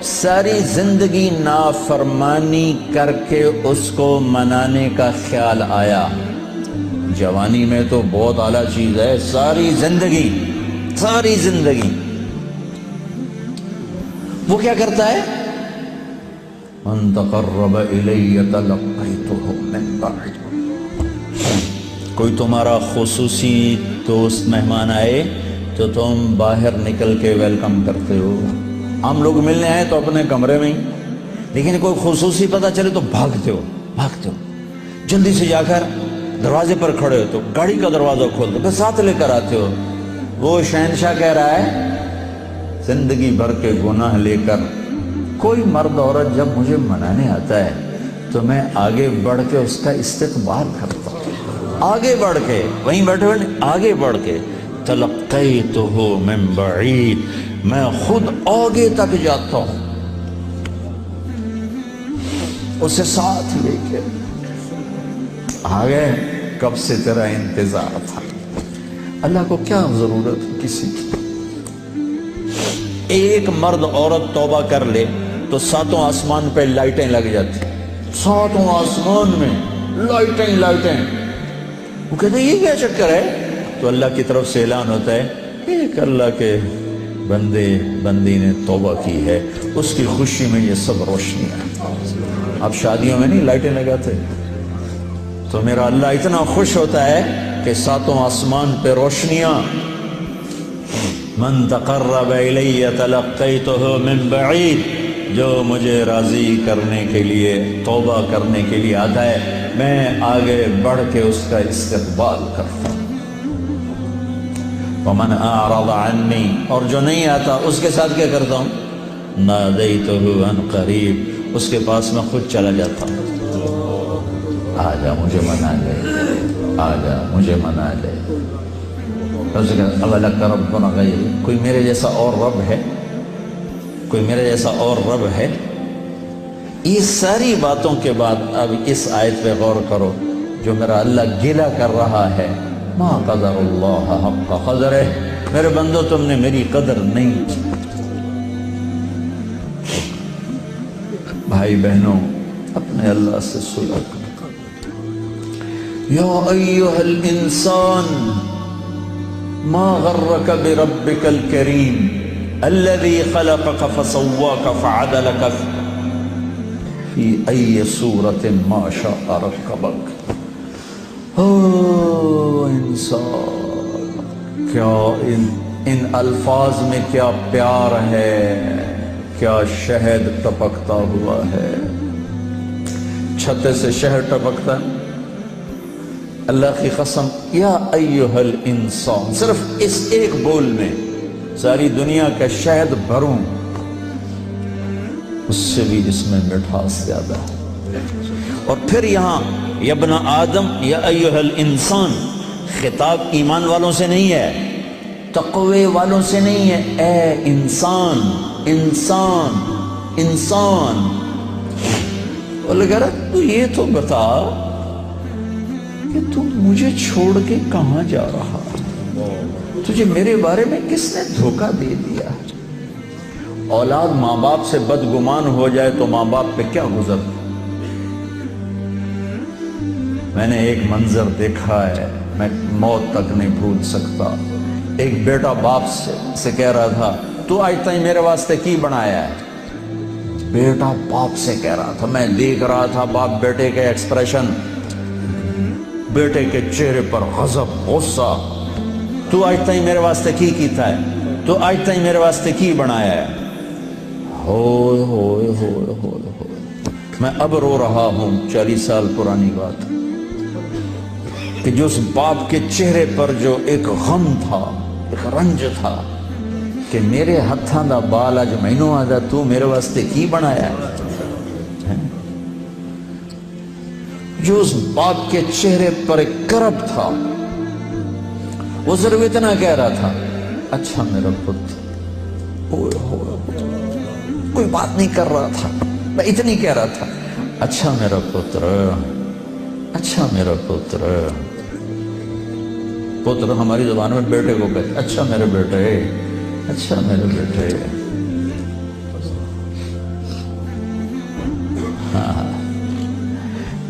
ساری زندگی نافرمانی کر کے اس کو منانے کا خیال آیا. جوانی میں تو بہت اعلیٰ چیز ہے، ساری زندگی وہ کیا کرتا ہے؟ من تقرب الی تلقیتہ من بعید. کوئی تمہارا خصوصی دوست مہمان آئے تو تم باہر نکل کے ویلکم کرتے ہو. ہم لوگ ملنے آئے تو اپنے کمرے میں ہی، لیکن کوئی خصوصی پتہ چلے تو بھاگتے ہو جلدی سے جا کر دروازے پر کھڑے ہو تو گاڑی کا دروازہ کھول دو، پھر ساتھ لے کر آتے ہو. وہ شہنشاہ کہہ رہا ہے زندگی بھر کے گناہ لے کر کوئی مرد عورت جب مجھے منانے آتا ہے تو میں آگے بڑھ کے اس کا استقبال کرتا ہوں، آگے بڑھ کے، وہیں بیٹھے ہوئے آگے بڑھ کے. تلقیتہ من بعید، میں خود آگے تک جاتا ہوں اسے ساتھ لے کے. آگے کب سے تیرا انتظار تھا. اللہ کو کیا ضرورت کسی کی. ایک مرد عورت توبہ کر لے تو ساتوں آسمان پہ لائٹیں لگ جاتی، ساتوں آسمان میں لائٹیں. وہ کہتے ہیں یہ کیا چکر ہے؟ تو اللہ کی طرف سے اعلان ہوتا ہے ایک اللہ کے بندی نے توبہ کی ہے، اس کی خوشی میں یہ سب روشنیاں. اب شادیوں میں نہیں لائٹیں لگاتے، تو میرا اللہ اتنا خوش ہوتا ہے کہ ساتوں آسمان پہ روشنیاں. من تقرب الی تلقیتہ من بعید، جو مجھے راضی کرنے کے لیے، توبہ کرنے کے لیے آتا ہے میں آگے بڑھ کے اس کا استقبال کرتا ہوں. ومن اعرض عنی، اور جو نہیں آتا اس کے ساتھ کیا کرتا ہوں؟ نادیتہ عن قریب، اس کے پاس میں خود چلا جاتا ہوں. آجا مجھے منا لے، آجا مجھے منا لے. اولک ربنا غیر، کوئی میرے جیسا اور رب ہے؟ کوئی میرے جیسا اور رب ہے؟ یہ ساری باتوں کے بعد اب اس آیت پہ غور کرو جو میرا اللہ گلہ کر رہا ہے. ما قدر اللہ حق قدرہ، میرے بندو تم نے میری قدر نہیں کی. بھائی بہنوں، اپنے اللہ سے صلح کرو. یا ایھا الانسان ما غرک بربک الکریم الذی خلقک فسواک فعدلک فی ای صورت ما شاء رکبک. انسان، کیا ان الفاظ میں کیا پیار ہے، کیا شہد ٹپکتا ہوا ہے. چھتے سے شہد ٹپکتا ہے. اللہ کی قسم، یا ایھا الانسان، صرف اس ایک بول میں ساری دنیا کا شہد بھروں اس سے بھی اس میں مٹھاس زیادہ ہے. اور پھر یہاں یا ابن آدم یا ایھا الانسان، خطاب ایمان والوں سے نہیں ہے، تقوی والوں سے نہیں ہے. اے انسان، انسان، انسان. اور لگا رہا تو یہ تو بتا کہ تو مجھے چھوڑ کے کہاں جا رہا، تجھے میرے بارے میں کس نے دھوکہ دے دیا. اولاد ماں باپ سے بدگمان ہو جائے تو ماں باپ پہ کیا گزرتا. میں نے ایک منظر دیکھا ہے میں موت تک نہیں بھول سکتا. ایک بیٹا باپ سے کہہ رہا تھا تو آج تک میرے واسطے کی بنایا ہے. بیٹا باپ سے کہہ رہا تھا، میں دیکھ رہا تھا باپ بیٹے کے ایکسپریشن، بیٹے کے چہرے پر غضب، غصہ. تو آج تک میرے واسطے کی کیتا ہے، تو آج تک میرے واسطے کی بنایا ہے. ہوئے ہوئے ہوئے ہوئے ہوئے، میں اب رو رہا ہوں. 40 سال پرانی بات کہ جو اس باپ کے چہرے پر جو ایک غم تھا، ایک رنج تھا کہ میرے ہتھاں دا بال اج مینوں آدا تو میرے واسطے کی بنایا ہے. جو اس باپ کے چہرے پر ایک کرب تھا، وہ صرف اتنا کہہ رہا تھا اچھا میرا پتر. کوئی بات نہیں کر رہا تھا، میں اتنی کہہ رہا تھا اچھا میرا پتر، اچھا میرا پتر. پتر ہماری زبان میں بیٹے کو کہتے اچھا میرے بیٹے، اچھا میرے بیٹے.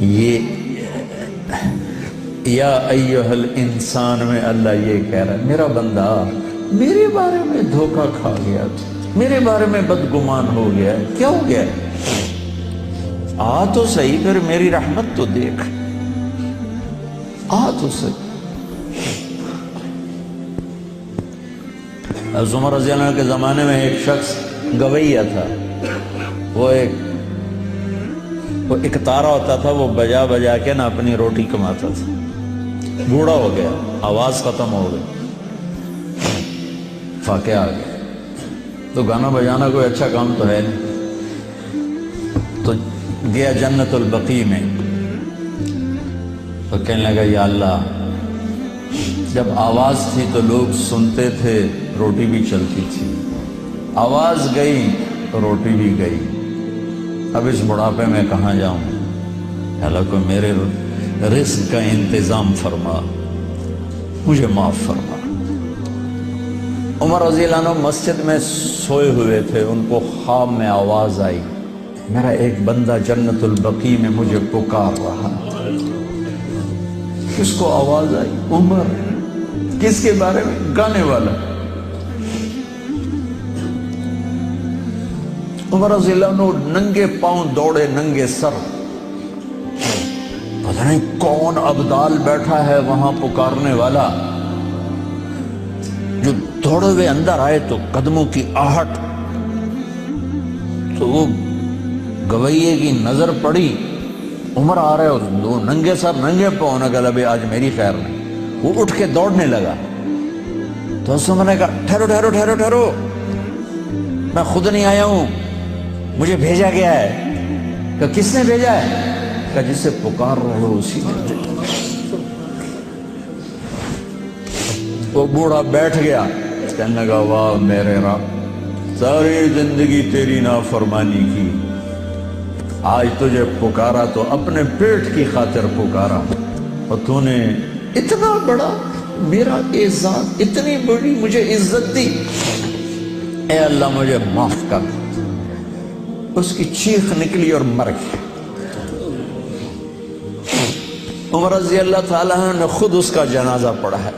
یہ یا ایہا الانسان میں اللہ یہ کہہ رہا ہے میرا بندہ میرے بارے میں دھوکہ کھا گیا تھا، میرے بارے میں بدگمان ہو گیا ہے، کیا ہو گیا ہے؟ آ تو صحیح، پھر میری رحمت تو دیکھ، آ تو صحیح۔ حضرت عمر رضی اللہ عنہ کے زمانے میں ایک شخص گویہ تھا، وہ ایک تارا ہوتا تھا، وہ بجا بجا کے نا اپنی روٹی کماتا تھا، بوڑھا ہو گیا، آواز ختم ہو گئی، فاقہ آ گیا، تو گانا بجانا کوئی اچھا کام تو ہے نہیں، تو گیا جنت البقیع میں، تو کہنے لگا یا اللہ جب آواز تھی تو لوگ سنتے تھے، روٹی بھی چلتی تھی، آواز گئی تو روٹی بھی گئی، اب اس بڑھاپے میں کہاں جاؤں؟ اللہ کو میرے رزق کا انتظام فرما، مجھے معاف فرما۔ عمر رضی اللہ عنہ مسجد میں سوئے ہوئے تھے، ان کو خواب میں آواز آئی، میرا ایک بندہ جنت البقیع میں مجھے پکار رہا ہے۔ کس کو آواز آئی؟ عمر۔ کس کے بارے میں؟ گانے والا۔ عمر رضی اللہ عنہ ننگے پاؤں دوڑے، ننگے سر، پتہ نہیں کون ابدال بیٹھا ہے وہاں پکارنے والا، جو دوڑے ہوئے اندر آئے تو قدموں کی آہٹ، تو وہ گویے کی نظر پڑی، عمر آ رہے ہیں، دو ننگے سر ننگے پاؤں، نے کہا ابھی آج میری خیر نہیں، وہ اٹھ کے دوڑنے لگا، تو اس نے کہا ٹھہرو ٹھہرو ٹھہرو ٹھہرو، میں خود نہیں آیا ہوں، مجھے بھیجا گیا ہے۔ کہ کس نے بھیجا ہے؟ کہ جسے پکار رہے ہو اسی نے۔ وہ بوڑھا بیٹھ گیا، کہنے لگا واہ میرے رب، ساری زندگی تیری نافرمانی کی، آج تجھے پکارا تو اپنے پیٹ کی خاطر پکارا، اور تو نے اتنا بڑا میرا اعزاز، اتنی بڑی مجھے عزت دی، اے اللہ مجھے معاف کر۔ اس کی چیخ نکلی اور مر گئی۔ عمر رضی اللہ تعالیٰ نے خود اس کا جنازہ پڑھا ہے۔